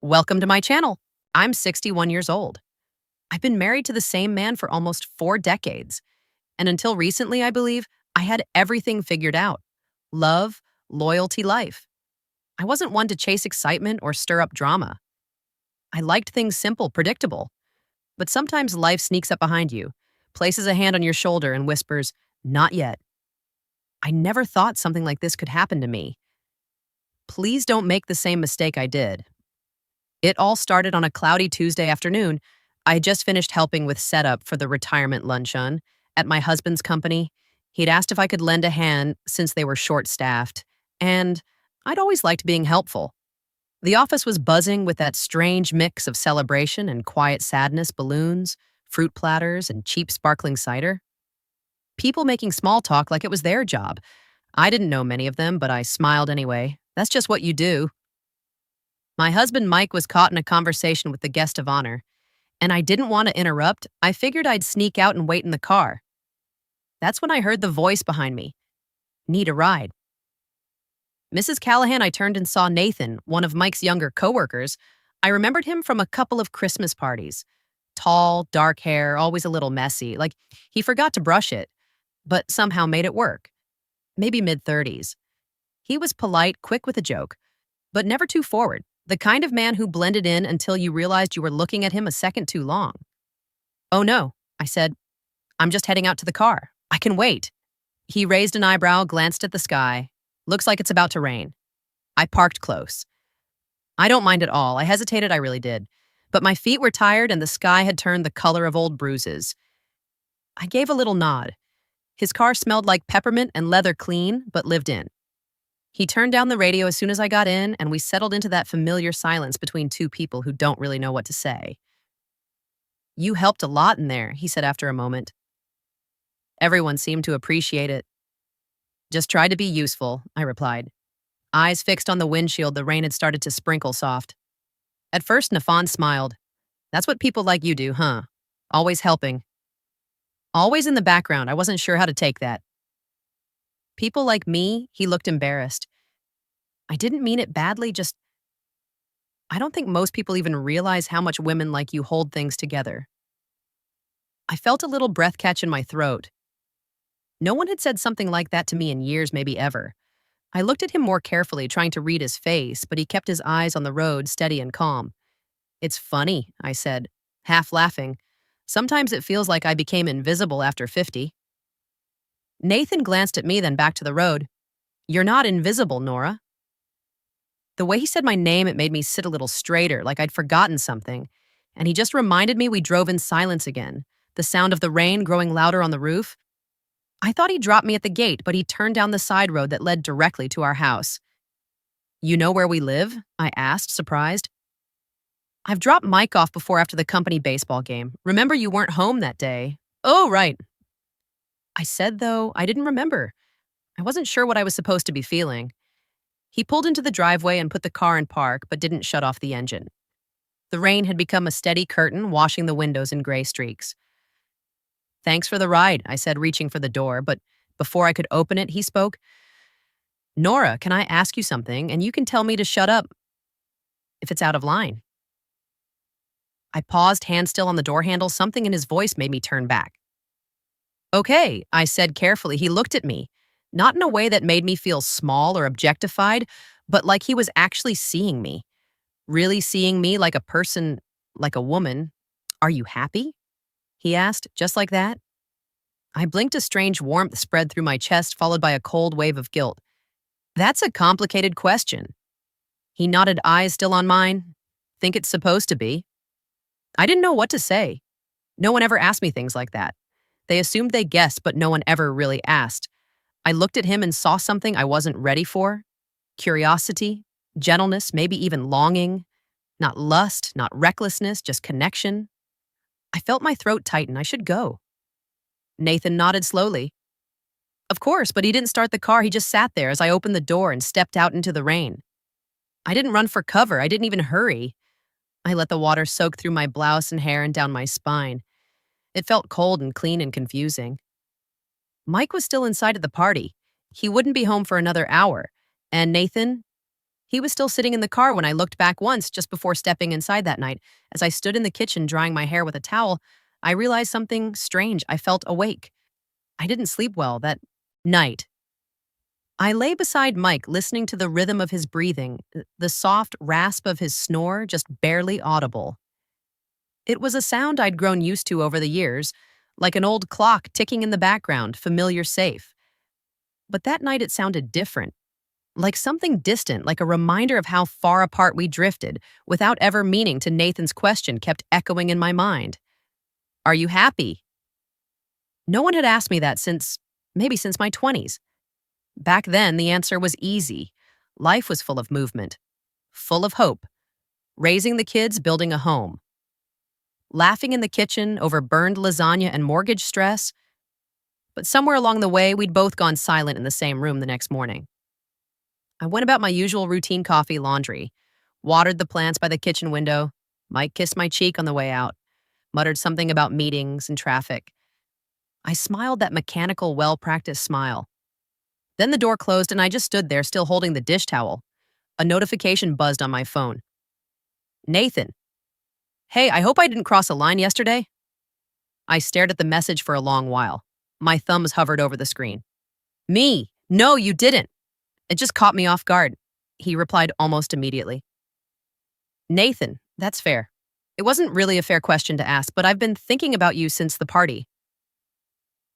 Welcome to my channel. I'm 61 years old. I've been married to the same man for almost 4 decades. And until recently, I believe, I had everything figured out. Love, loyalty, life. I wasn't one to chase excitement or stir up drama. I liked things simple, predictable. But sometimes life sneaks up behind you, places a hand on your shoulder and whispers, "Not yet." I never thought something like this could happen to me. Please don't make the same mistake I did. It all started on a cloudy Tuesday afternoon. I had just finished helping with setup for the retirement luncheon at my husband's company. He'd asked if I could lend a hand since they were short-staffed, and I'd always liked being helpful. The office was buzzing with that strange mix of celebration and quiet sadness, balloons, fruit platters, and cheap sparkling cider. People making small talk like it was their job. I didn't know many of them, but I smiled anyway. That's just what you do. My husband Mike was caught in a conversation with the guest of honor, and I didn't want to interrupt. I figured I'd sneak out and wait in the car. That's when I heard the voice behind me. "Need a ride." Mrs. Callahan, I turned and saw Nathan, one of Mike's younger coworkers. I remembered him from a couple of Christmas parties. Tall, dark hair, always a little messy, like he forgot to brush it, but somehow made it work. Maybe mid-30s. He was polite, quick with a joke, but never too forward. The kind of man who blended in until you realized you were looking at him a second too long. "Oh no," I said. "I'm just heading out to the car. I can wait." He raised an eyebrow, glanced at the sky. "Looks like it's about to rain." I parked close. I don't mind at all. I hesitated, I really did. But my feet were tired and the sky had turned the color of old bruises. I gave a little nod. His car smelled like peppermint and leather clean, but lived in. He turned down the radio as soon as I got in, and we settled into that familiar silence between two people who don't really know what to say. "You helped a lot in there," he said after a moment. Everyone seemed to appreciate it. "Just tried to be useful," I replied. Eyes fixed on the windshield, the rain had started to sprinkle soft. At first, Nafan smiled. "That's what people like you do, huh? Always helping." Always in the background, I wasn't sure how to take that. "People like me?" He looked embarrassed. I didn't mean it badly, just I don't think most people even realize how much women like you hold things together. I felt a little breath catch in my throat. No one had said something like that to me in years, maybe ever. I looked at him more carefully, trying to read his face, but he kept his eyes on the road, steady and calm. "It's funny," I said, half laughing. "Sometimes it feels like I became invisible after 50. Nathan glanced at me, then back to the road. "You're not invisible, Nora." The way he said my name, it made me sit a little straighter, like I'd forgotten something. And he just reminded me we drove in silence again, the sound of the rain growing louder on the roof. I thought he dropped me at the gate, but he turned down the side road that led directly to our house. "You know where we live?" I asked, surprised. "I've dropped Mike off before after the company baseball game. Remember you weren't home that day." "Oh, right." I said, though, I didn't remember. I wasn't sure what I was supposed to be feeling. He pulled into the driveway and put the car in park, but didn't shut off the engine. The rain had become a steady curtain, washing the windows in gray streaks. "Thanks for the ride," I said, reaching for the door, but before I could open it, he spoke. "Nora, can I ask you something, and you can tell me to shut up if it's out of line." I paused, hand still on the door handle. Something in his voice made me turn back. "Okay," I said carefully. He looked at me, not in a way that made me feel small or objectified, but like he was actually seeing me. Really seeing me like a person, like a woman. "Are you happy?" he asked, just like that. I blinked. A strange warmth spread through my chest, followed by a cold wave of guilt. "That's a complicated question." He nodded, eyes still on mine. "Think it's supposed to be." I didn't know what to say. No one ever asked me things like that. They assumed they guessed, but no one ever really asked. I looked at him and saw something I wasn't ready for. Curiosity, gentleness, maybe even longing. Not lust, not recklessness, just connection. I felt my throat tighten. I should go. Nathan nodded slowly. "Of course," but he didn't start the car. He just sat there as I opened the door and stepped out into the rain. I didn't run for cover. I didn't even hurry. I let the water soak through my blouse and hair and down my spine. It felt cold and clean and confusing. Mike was still inside at the party. He wouldn't be home for another hour. And Nathan? He was still sitting in the car when I looked back once just before stepping inside that night. As I stood in the kitchen drying my hair with a towel, I realized something strange. I felt awake. I didn't sleep well that night. I lay beside Mike, listening to the rhythm of his breathing, the soft rasp of his snore just barely audible. It was a sound I'd grown used to over the years, like an old clock ticking in the background, familiar safe. But that night it sounded different, like something distant, like a reminder of how far apart we drifted, without ever meaning to. Nathan's question kept echoing in my mind. Are you happy? No one had asked me that maybe since my 20s. Back then, the answer was easy. Life was full of movement, full of hope. Raising the kids, building a home. Laughing in the kitchen over burned lasagna and mortgage stress. But somewhere along the way, we'd both gone silent in the same room the next morning. I went about my usual routine: coffee, laundry, watered the plants by the kitchen window. Mike kissed my cheek on the way out, muttered something about meetings and traffic. I smiled that mechanical, well-practiced smile. Then the door closed and I just stood there, still holding the dish towel. A notification buzzed on my phone. Nathan. Hey, I hope I didn't cross a line yesterday. I stared at the message for a long while. My thumbs hovered over the screen. Me. No, you didn't. It just caught me off guard. He replied almost immediately. Nathan, that's fair. It wasn't really a fair question to ask, but I've been thinking about you since the party.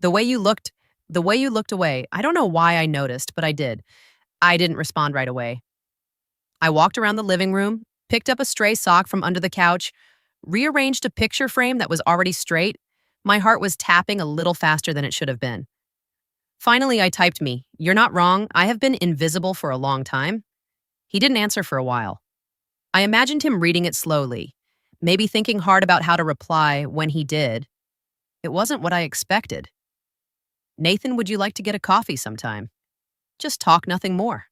The way you looked away, I don't know why I noticed, but I did. I didn't respond right away. I walked around the living room, picked up a stray sock from under the couch, rearranged a picture frame that was already straight. My heart was tapping a little faster than it should have been. Finally, I typed me. You're not wrong. I have been invisible for a long time. He didn't answer for a while. I imagined him reading it slowly, maybe thinking hard about how to reply when he did. It wasn't what I expected. Nathan, would you like to get a coffee sometime? Just talk, nothing more.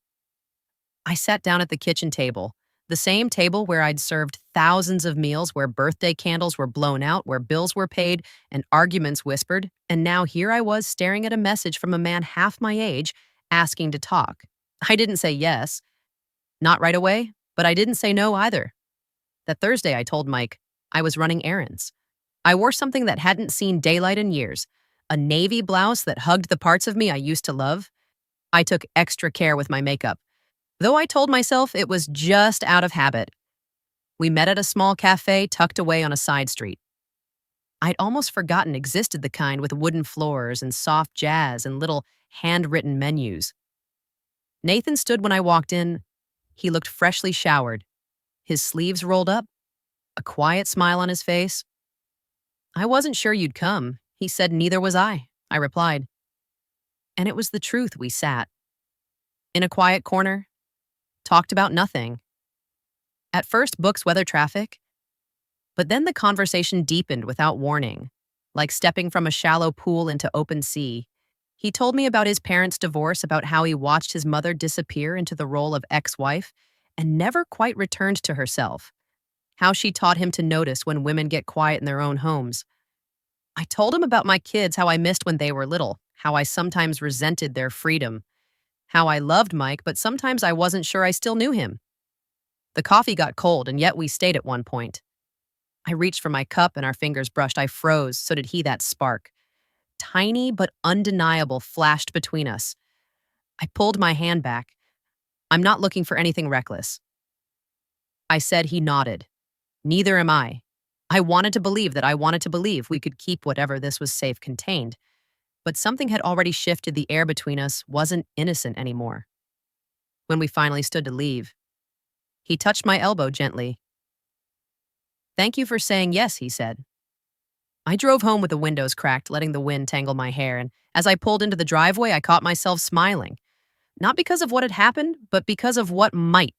I sat down at the kitchen table, the same table where I'd served thousands of meals, where birthday candles were blown out, where bills were paid, and arguments whispered, and now here I was staring at a message from a man half my age asking to talk. I didn't say yes. Not right away, but I didn't say no either. That Thursday, I told Mike I was running errands. I wore something that hadn't seen daylight in years, a navy blouse that hugged the parts of me I used to love. I took extra care with my makeup, though I told myself it was just out of habit. We met at a small cafe tucked away on a side street. I'd almost forgotten existed, the kind with wooden floors and soft jazz and little handwritten menus. Nathan stood when I walked in. He looked freshly showered, his sleeves rolled up, a quiet smile on his face. I wasn't sure you'd come. He said neither was I replied. And it was the truth. We sat in a quiet corner, talked about nothing. At first, books, weather, traffic. But then the conversation deepened without warning, like stepping from a shallow pool into open sea. He told me about his parents' divorce, about how he watched his mother disappear into the role of ex-wife and never quite returned to herself. How she taught him to notice when women get quiet in their own homes. I told him about my kids, how I missed when they were little, how I sometimes resented their freedom, how I loved Mike, but sometimes I wasn't sure I still knew him. The coffee got cold, and yet we stayed at one point. I reached for my cup and our fingers brushed. I froze, so did he. That spark, tiny but undeniable, flashed between us. I pulled my hand back. I'm not looking for anything reckless, I said. He nodded. Neither am I. I wanted to believe we could keep whatever this was safe contained. But something had already shifted. The air between us wasn't innocent anymore. When we finally stood to leave, he touched my elbow gently. Thank you for saying yes, he said. I drove home with the windows cracked, letting the wind tangle my hair, and as I pulled into the driveway, I caught myself smiling. Not because of what had happened, but because of what might.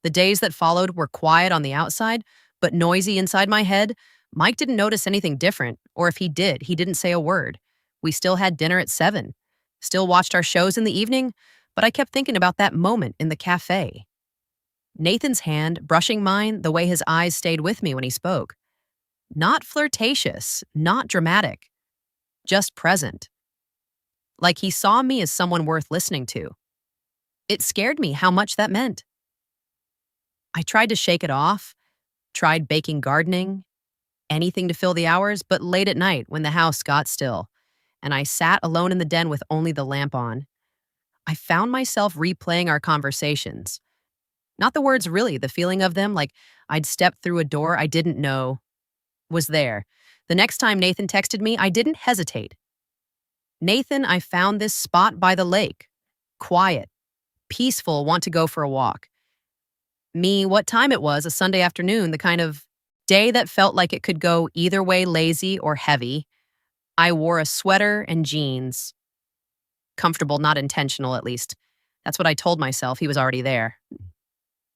The days that followed were quiet on the outside, but noisy inside my head. Mike didn't notice anything different, or if he did, he didn't say a word. We still had dinner at 7, still watched our shows in the evening, but I kept thinking about that moment in the cafe. Nathan's hand brushing mine, the way his eyes stayed with me when he spoke. Not flirtatious, not dramatic, just present. Like he saw me as someone worth listening to. It scared me how much that meant. I tried to shake it off, tried baking gardening, anything to fill the hours, but late at night when the house got still, and I sat alone in the den with only the lamp on, I found myself replaying our conversations. Not the words really, the feeling of them, like I'd stepped through a door I didn't know was there. The next time Nathan texted me, I didn't hesitate. Nathan, I found this spot by the lake. Quiet, peaceful, want to go for a walk. Me, what time it was, a Sunday afternoon, the kind of day that felt like it could go either way, lazy or heavy. I wore a sweater and jeans. Comfortable, not intentional, at least. That's what I told myself. He was already there.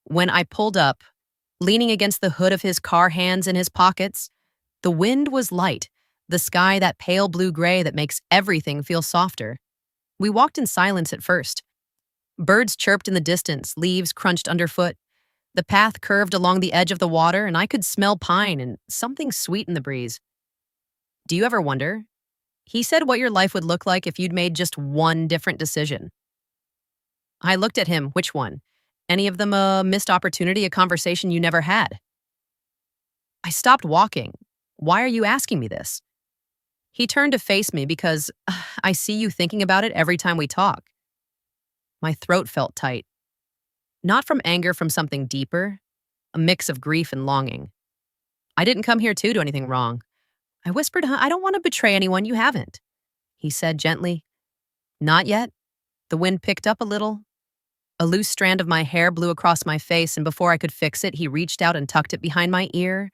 When I pulled up, leaning against the hood of his car, hands in his pockets, the wind was light, the sky that pale blue-gray that makes everything feel softer. We walked in silence at first. Birds chirped in the distance, leaves crunched underfoot. The path curved along the edge of the water, and I could smell pine and something sweet in the breeze. Do you ever wonder? He said what your life would look like if you'd made just one different decision. I looked at him. Which one? Any of them a missed opportunity, a conversation you never had? I stopped walking. Why are you asking me this? He turned to face me because I see you thinking about it every time we talk. My throat felt tight. Not from anger, from something deeper, a mix of grief and longing. I didn't come here to do anything wrong. I whispered, I don't want to betray anyone, you haven't. He said gently, not yet. The wind picked up a little. A loose strand of my hair blew across my face, and before I could fix it, he reached out and tucked it behind my ear.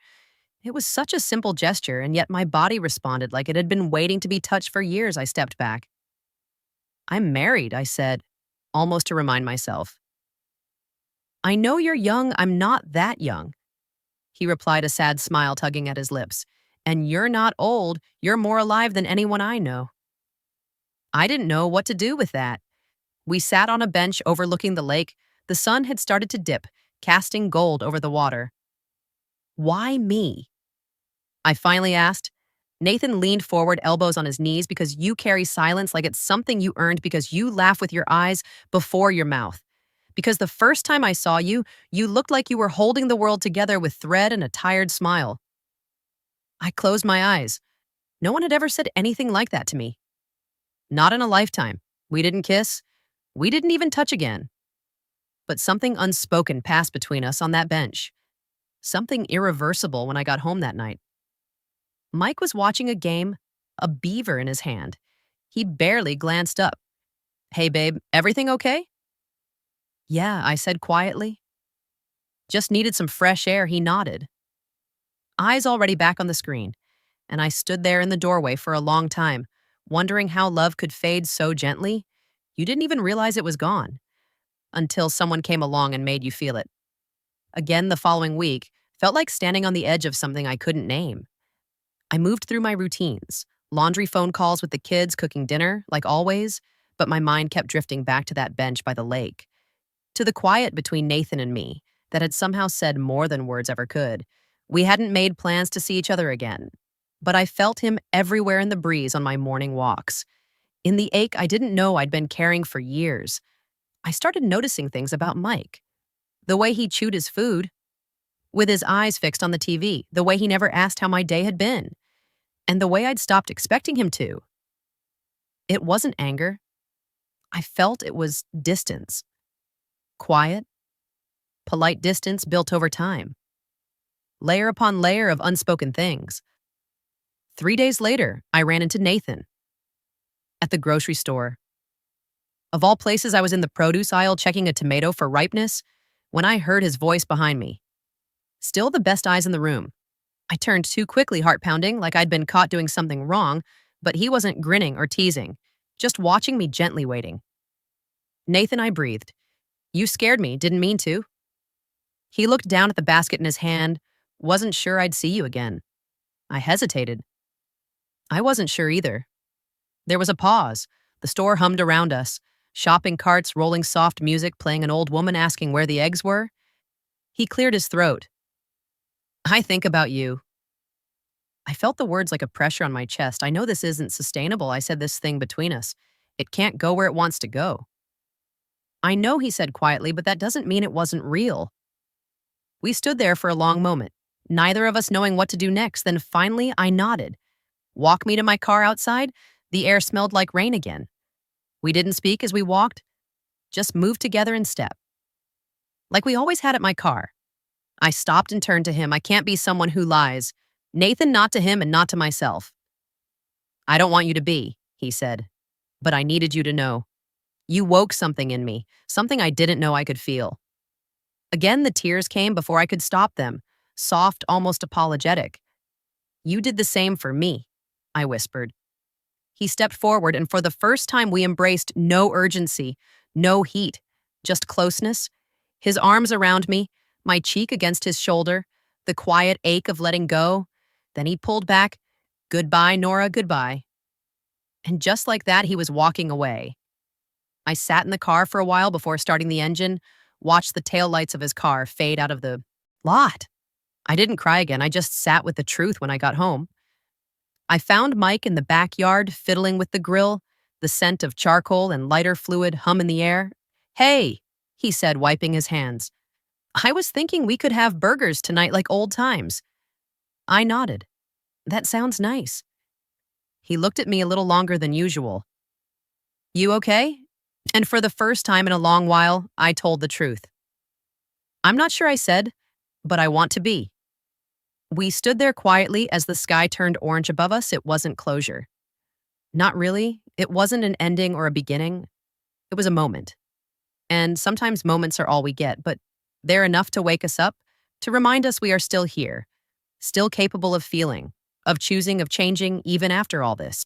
It was such a simple gesture, and yet my body responded like it had been waiting to be touched for years. I stepped back. I'm married, I said, almost to remind myself. I know you're young, I'm not that young. He replied, a sad smile tugging at his lips. And you're not old, you're more alive than anyone I know. I didn't know what to do with that. We sat on a bench overlooking the lake. The sun had started to dip, casting gold over the water. Why me? I finally asked. Nathan leaned forward, elbows on his knees, because you carry silence like it's something you earned, because you laugh with your eyes before your mouth. Because the first time I saw you, you looked like you were holding the world together with thread and a tired smile. I closed my eyes. No one had ever said anything like that to me. Not in a lifetime. We didn't kiss. We didn't even touch again. But something unspoken passed between us on that bench. Something irreversible when I got home that night. Mike was watching a game, a beaver in his hand. He barely glanced up. Hey, babe, everything okay? Yeah, I said quietly. Just needed some fresh air, he nodded. Eyes already back on the screen, and I stood there in the doorway for a long time, wondering how love could fade so gently. You didn't even realize it was gone, until someone came along and made you feel it. Again the following week, felt like standing on the edge of something I couldn't name. I moved through my routines, laundry, phone calls with the kids, cooking dinner, like always, but my mind kept drifting back to that bench by the lake, to the quiet between Nathan and me that had somehow said more than words ever could. We hadn't made plans to see each other again, but I felt him everywhere in the breeze on my morning walks. In the ache I didn't know I'd been carrying for years. I started noticing things about Mike. The way he chewed his food, with his eyes fixed on the TV, the way he never asked how my day had been, and the way I'd stopped expecting him to. It wasn't anger. I felt it was distance. Quiet, polite distance built over time. Layer upon layer of unspoken things. 3 days later, I ran into Nathan at the grocery store. Of all places, I was in the produce aisle checking a tomato for ripeness when I heard his voice behind me. Still the best eyes in the room. I turned too quickly, heart pounding, like I'd been caught doing something wrong, but he wasn't grinning or teasing, just watching me, gently waiting. Nathan, I breathed. You scared me, didn't mean to. He looked down at the basket in his hand, wasn't sure I'd see you again. I hesitated. I wasn't sure either. There was a pause. The store hummed around us, shopping carts rolling soft music, playing an old woman asking where the eggs were. He cleared his throat. I think about you. I felt the words like a pressure on my chest. I know this isn't sustainable. I said, this thing between us. It can't go where it wants to go. I know, he said quietly, but that doesn't mean it wasn't real. We stood there for a long moment, neither of us knowing what to do next. Then finally, I nodded. Walk me to my car outside. The air smelled like rain again. We didn't speak as we walked, just moved together in step, like we always had at my car. I stopped and turned to him. I can't be someone who lies. Nathan, not to him and not to myself. I don't want you to be, he said, but I needed you to know. You woke something in me, something I didn't know I could feel. Again, the tears came before I could stop them, soft, almost apologetic. You did the same for me, I whispered. He stepped forward, and for the first time we embraced no urgency, no heat, just closeness. His arms around me, my cheek against his shoulder, the quiet ache of letting go. Then he pulled back. Goodbye, Nora, goodbye. And just like that, he was walking away. I sat in the car for a while before starting the engine, watched the taillights of his car fade out of the lot. I didn't cry again. I just sat with the truth when I got home. I found Mike in the backyard, fiddling with the grill, the scent of charcoal and lighter fluid hum in the air. Hey, he said, wiping his hands. I was thinking we could have burgers tonight like old times. I nodded. That sounds nice. He looked at me a little longer than usual. You okay? And for the first time in a long while, I told the truth. I'm not sure I said, but I want to be. We stood there quietly as the sky turned orange above us. It wasn't closure. Not really. It wasn't an ending or a beginning. It was a moment. And sometimes moments are all we get, but they're enough to wake us up, to remind us we are still here, still capable of feeling, of choosing, of changing, even after all this.